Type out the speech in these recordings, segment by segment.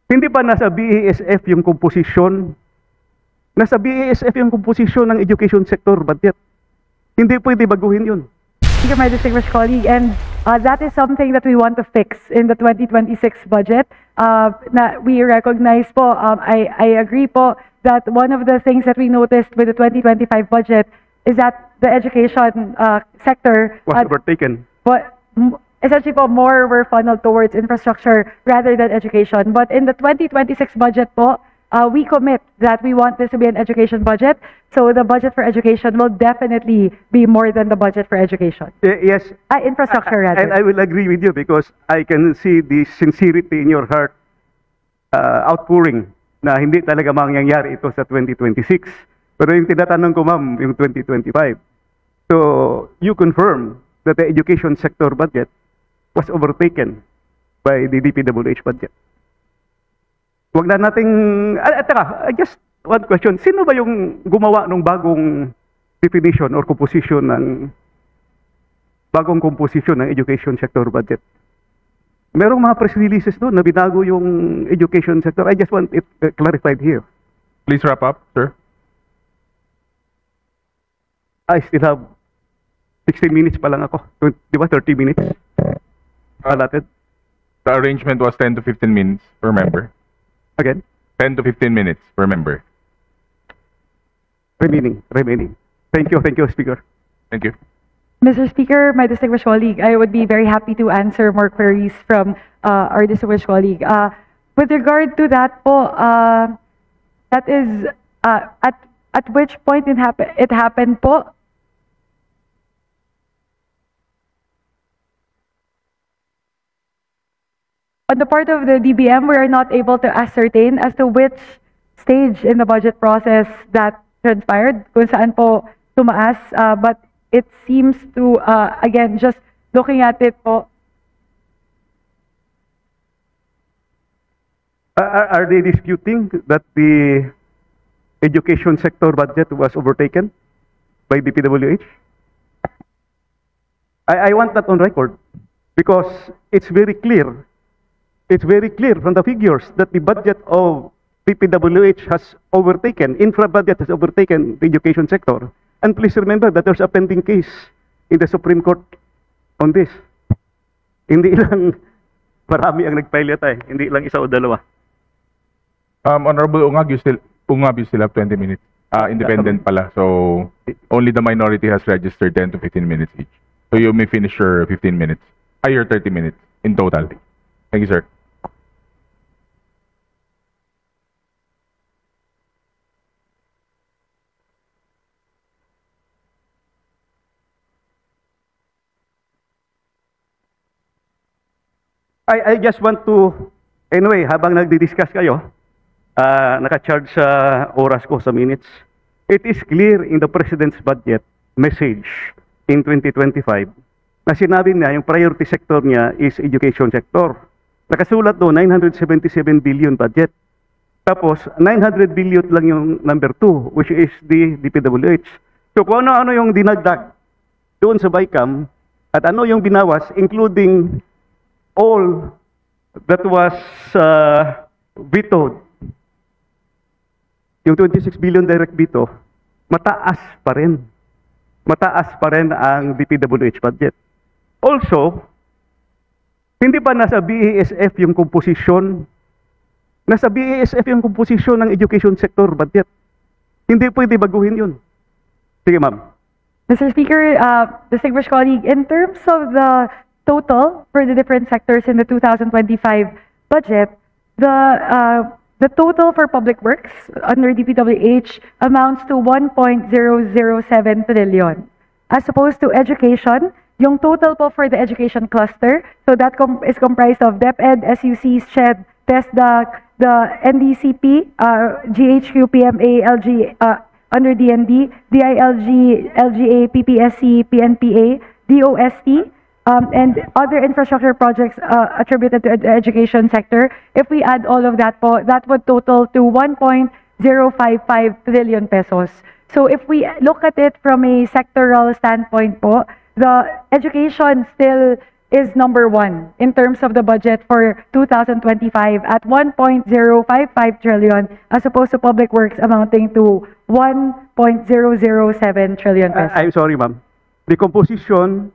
Hindi ba nasa BASF yung komposisyon? Nasa BASF yung komposisyon ng education sector budget. Hindi pwede baguhin yun. Thank you, my distinguished colleague, and that is something that we want to fix in the 2026 budget. We recognize po, I agree po that one of the things that we noticed with the 2025 budget is that the education sector Was overtaken. Essentially po, more were funneled towards infrastructure rather than education. But in the 2026 budget po, we commit that we want this to be an education budget. So the budget for education will definitely be more than the budget for education. Yes. Infrastructure rather. And I will agree with you because I can see the sincerity in your heart outpouring na hindi talaga mangyayari ito sa 2026. Pero yung tinatanong ko, ma'am, yung 2025. So you confirm that the education sector budget was overtaken by the DPWH budget. Wag na nating, just one question. Sino ba yung gumawa ng bagong definition or composition ng education sector budget? Merong mga press releases doon na binago yung education sector. I just want it clarified here. Please wrap up, sir. I still have 16 minutes pa lang ako. Di ba 30 minutes? Allotted. The arrangement was 10 to 15 minutes per member. Again? 10 to 15 minutes per member. Remaining. Thank you, Speaker. Thank you. Mr. Speaker, my distinguished colleague, I would be very happy to answer more queries from our distinguished colleague. With regard to that po, that is at which point it happened po? On the part of the DBM, we are not able to ascertain as to which stage in the budget process that transpired, kung saan po tumaas, but it seems to, again, just looking at it po. Are they disputing that the education sector budget was overtaken by the DPWH? I want that on record because it's very clear. It's very clear from the figures that the budget of DPWH has overtaken, infra budget has overtaken the education sector. And please remember that there's a pending case in the Supreme Court on this. Hindi lang marami ang nag-file yata eh. Hindi lang isa o dalawa. Honorable Ungab, you still have 20 minutes. Independent pala. So only the minority has registered 10 to 15 minutes each. So you may finish your 15 minutes. Your 30 minutes in total. Thank you, sir. I just want to, anyway, habang nagdi-discuss kayo, naka-charge sa oras ko sa minutes. It is clear in the President's budget message in 2025 na sinabi niya yung priority sector niya is education sector. Nakasulat doon, 977 billion budget. Tapos, 900 billion lang yung number 2, which is the DPWH. So, kung ano-ano yung dinagdag doon sa BICAM at ano yung binawas, including all that was vetoed, yung 26 billion direct veto, mataas pa rin. Mataas pa rin ang DPWH budget. Also, hindi ba nasa BASF yung komposisyon? Nasa BASF yung komposisyon ng education sector budget. Hindi pwede baguhin yun. Sige, ma'am. Mr. Speaker, distinguished colleague, in terms of the total for the different sectors in the 2025 budget, the total for public works under DPWH amounts to 1.007 trillion. As opposed to education, yung total po for the education cluster, so that is comprised of DepEd, SUC, SCHED, TESDA, the NDCP, GHQ, PMA, LG, under DND, DILG, LGA, PPSC, PNPA, DOST, and other infrastructure projects attributed to the education sector. If we add all of that po, that would total to 1.055 trillion pesos. So if we look at it from a sectoral standpoint po, the education still is number 1 in terms of the budget for 2025 at 1.055 trillion as opposed to public works amounting to 1.007 trillion pesos. I'm sorry, ma'am. The composition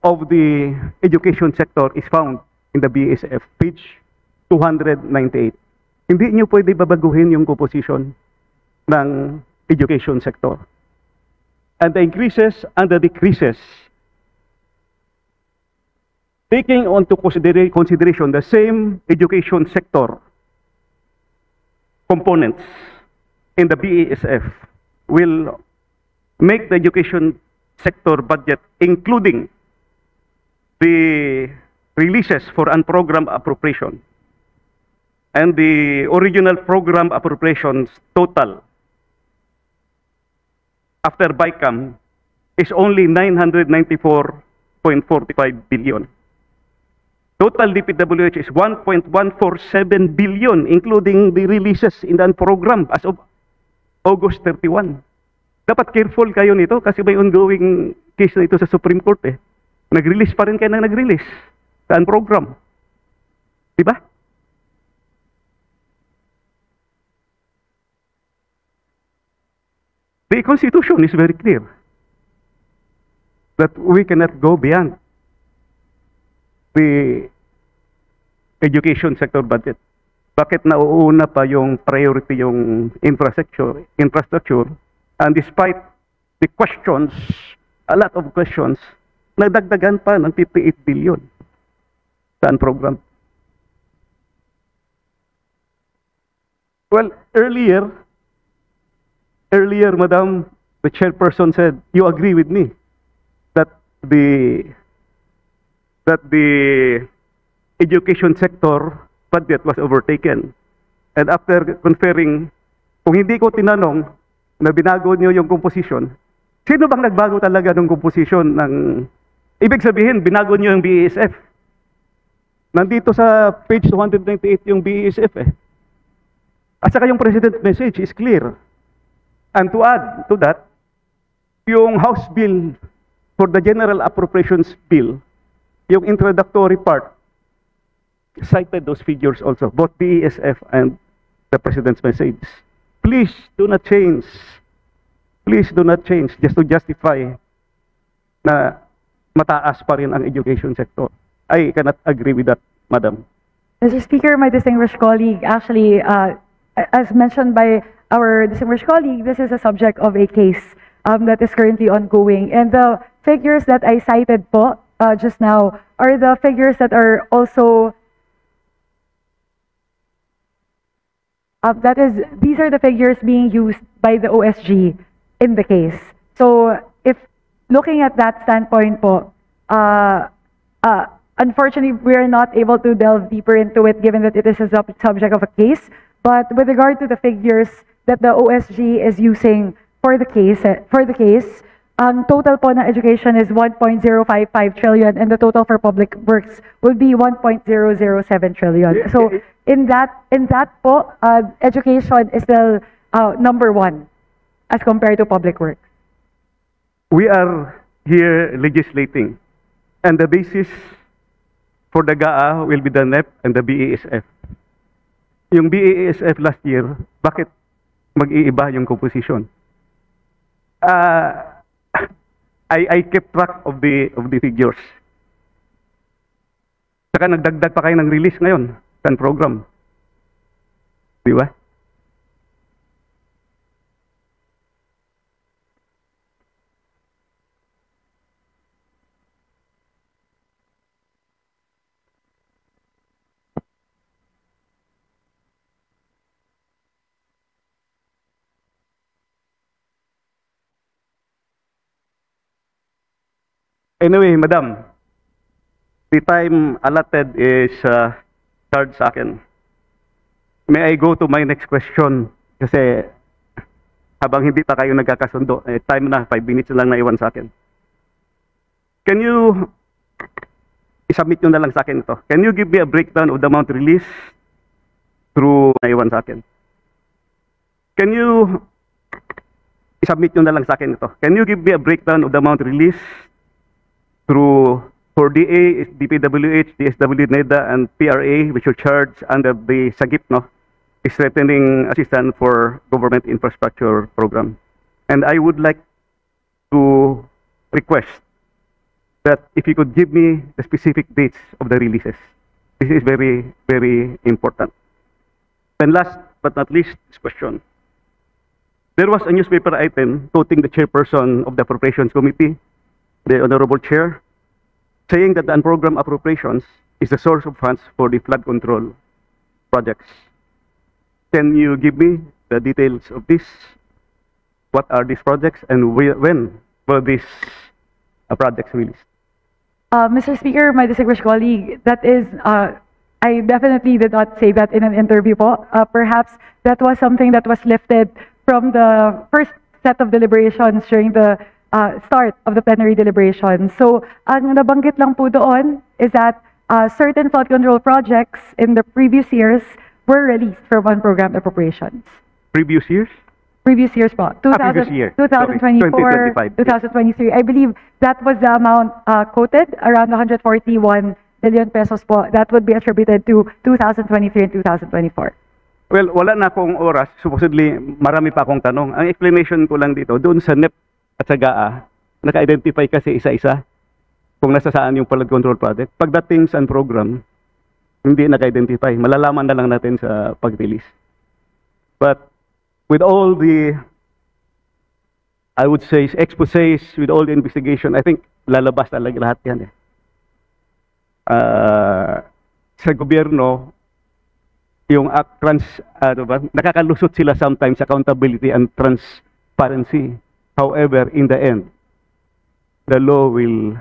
of the education sector is found in the BSF, page 298. Hindi niyo pwede babaguhin yung composition ng education sector. And the increases and the decreases, taking onto consideration the same education sector components in the BASF will make the education sector budget, including the releases for unprogrammed appropriation and the original program appropriations total after BICAM is only 994.45 billion. Total DPWH is 1.147 billion, including the releases in the program as of August 31. Dapat careful kayo nito kasi may ongoing case na ito sa Supreme Court eh. Nag-release pa rin kayo na nag-release sa program. Diba? The Constitution is very clear that we cannot go beyond the education sector budget. Bakit nauuna pa yung priority yung infrastructure, and despite the questions, a lot of questions, nagdagdagan pa ng 58 billion sa program. Well, earlier, Madam, the chairperson said, you agree with me that the education sector budget was overtaken. And after conferring, kung hindi ko tinanong na binago niyo yung composition, sino bang nagbago talaga ng composition ng, ibig sabihin, binago niyo yung BASF. Nandito sa page 298 yung BASF eh. At saka yung President message is clear. And to add to that, yung House Bill for the General Appropriations Bill, yung introductory part, cited those figures also, both BASF and the President's message. Please do not change. Please do not change just to justify na mataas pa rin ang education sector. I cannot agree with that, Madam. Mr. Speaker, my distinguished colleague, actually, as mentioned by our distinguished colleague, this is a subject of a case that is currently ongoing. And the figures that I cited po just now are the figures that are also, these are the figures being used by the OSG in the case. So if looking at that standpoint po, unfortunately, we are not able to delve deeper into it given that it is a subject of a case. But with regard to the figures that the OSG is using for the case, ang total po na education is 1.055 trillion and the total for public works will be 1.007 trillion. So in that po, education is still number 1 as compared to public works. We are here legislating, and the basis for the GAA will be the NEP and the BASF. Yung BASF last year, bakit mag-iiba yung composition? I kept track of the figures. Saka nagdagdag pa kayo ng release ngayon sa program. Di ba? Anyway, Madam, the time allotted is charged sa akin. May I go to my next question? Kasi habang hindi pa kayo nagkakasundo, time na, 5 minutes lang naiwan sa akin. Can you, isubmit nyo na lang sa akin ito. Can you give me a breakdown of the amount released through naiwan sa akin? Can you, isubmit nyo na lang sa akin ito. Can you give me a breakdown of the amount released through For DA, DPWH, DSW, NEDA, and PRA, which are charged under the SAGIP, no, is threatening assistance for government infrastructure program. And I would like to request that if you could give me the specific dates of the releases. This is very, very important. And last but not least, this question. There was a newspaper item quoting the chairperson of the Appropriations Committee, the Honorable Chair, saying that the unprogrammed appropriations is the source of funds for the flood control projects. Can you give me the details of this? What are these projects and when were these projects released? Mr. Speaker, my distinguished colleague, that is, I definitely did not say that in an interview po. Perhaps that was something that was lifted from the first set of deliberations during the start of the plenary deliberations. So, ang nabanggit lang po doon is that certain flood control projects in the previous years were released from unprogrammed appropriations. Previous years? Previous years po. Previous year. 2024, 2025. 2023. I believe that was the amount quoted, around 141 billion pesos po. That would be attributed to 2023 and 2024. Well, wala na akong oras. Supposedly, marami pa akong tanong. Ang explanation ko lang dito, doon sa NEP at sa GAA, naka-identify kasi isa-isa kung nasa saan yung flood control project. Pagdating sa program, hindi naka-identify. Malalaman na lang natin sa pag-release. But with all the, I would say, exposés, with all the investigation, I think lalabas talaga lahat yan eh. Sa gobyerno, yung nakakalusot sila sometimes accountability and transparency. However, in the end, the law will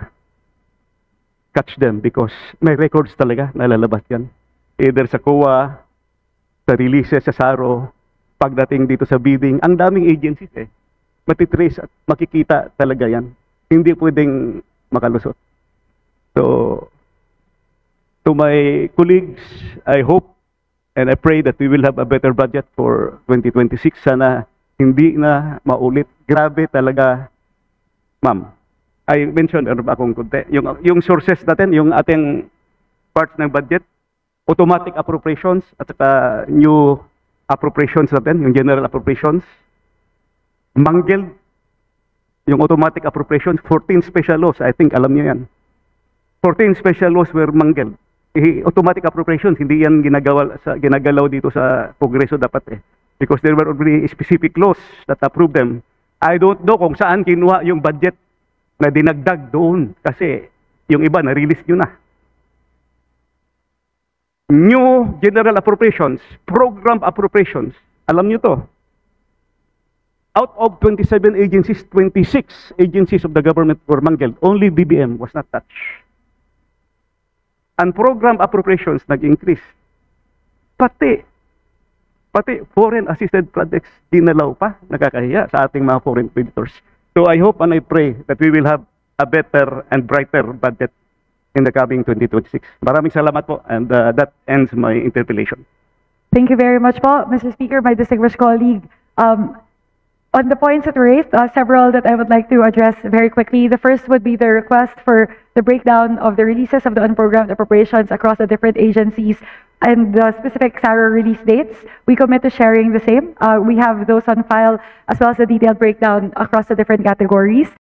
catch them because may records talaga na lalabas yan. Either sa COA, sa releases, sa SARO, pagdating dito sa bidding, ang daming agencies eh. Matitrace at makikita talaga yan. Hindi pwedeng makalusot. So, to my colleagues, I hope and I pray that we will have a better budget for 2026. Sana hindi na maulit. Grabe talaga, ma'am. I mentioned, ano ba akong kunti? Yung sources natin, yung ating parts ng budget, automatic appropriations at saka new appropriations natin, yung general appropriations. Mangled, yung automatic appropriations, 14 special laws, I think alam niyo yan. 14 special laws were mangled. Automatic appropriations, hindi yan ginagalaw dito sa Kongreso dapat eh. Because there were already specific laws that approved them. I don't know kung saan kinuha yung budget na dinagdag doon kasi yung iba na-release nyo na. New general appropriations, program appropriations, alam nyo to. Out of 27 agencies, 26 agencies of the government were mangled. Only BBM was not touched. And program appropriations nag-increase. Pati foreign assisted projects dinalaw pa, nakakahiya sa ating mga foreign creditors. So I hope and I pray that we will have a better and brighter budget in the coming 2026. Maraming salamat po, and that ends my interpellation. Thank you very much po, Mr. Speaker, my distinguished colleague. On the points that were raised, several that I would like to address very quickly. The first would be the request for the breakdown of the releases of the unprogrammed appropriations across the different agencies and the specific SARO release dates. We commit to sharing the same. We have those on file as well as the detailed breakdown across the different categories.